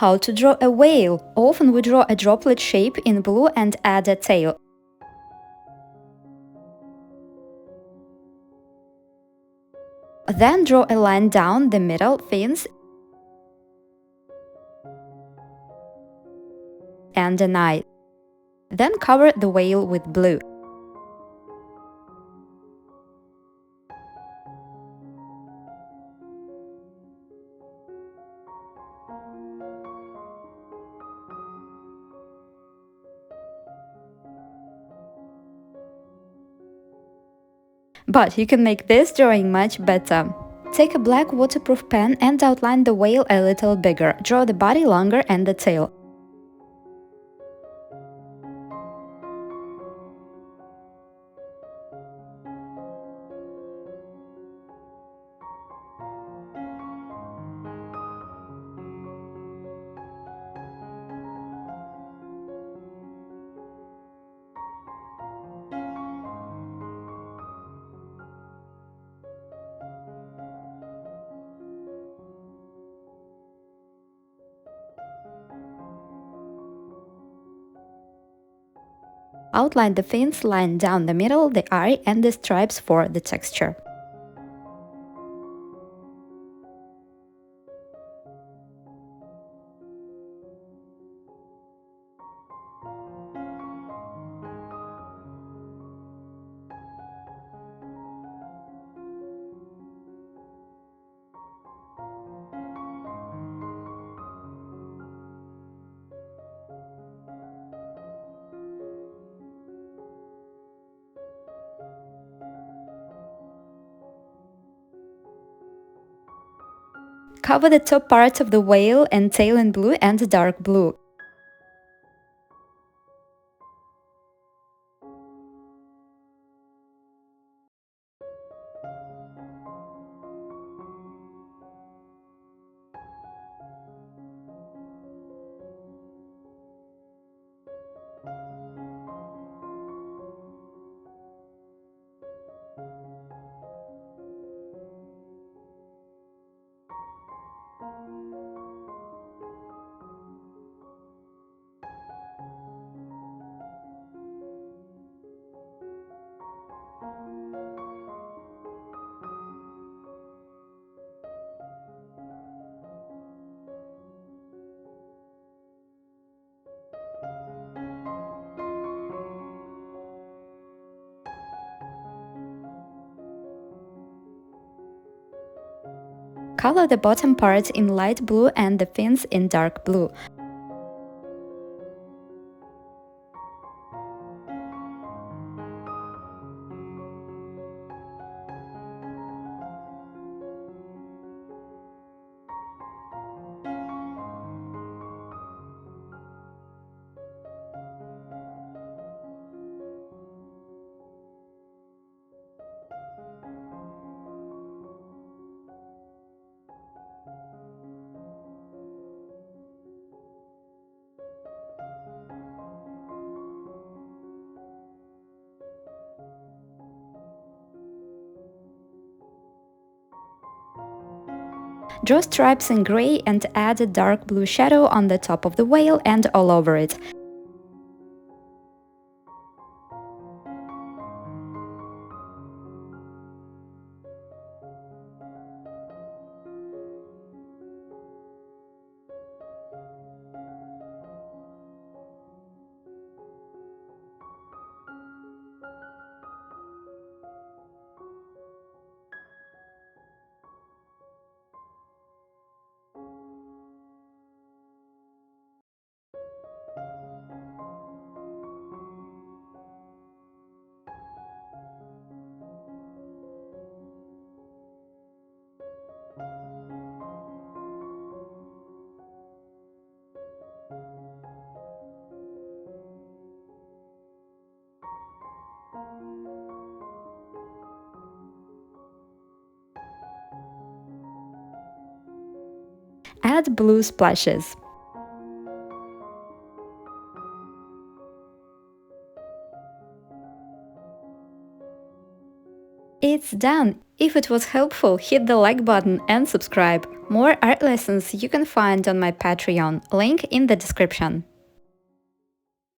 How to draw a whale. Often we draw a droplet shape in blue and add a tail. Then draw a line down the middle, fins, and an eye. Then cover the whale with blue. But you can make this drawing much better. Take a black waterproof pen and outline the whale a little bigger. Draw the body longer and the tail. Outline the fins, line down the middle, the eye, and the stripes for the texture. Cover the top part of the whale and tail in blue and dark blue. Color the bottom part in light blue and the fins in dark blue. Draw stripes in gray and add a dark blue shadow on the top of the whale and all over it. Add blue splashes. It's done! If it was helpful, hit the like button and subscribe. More art lessons you can find on my Patreon, link in the description.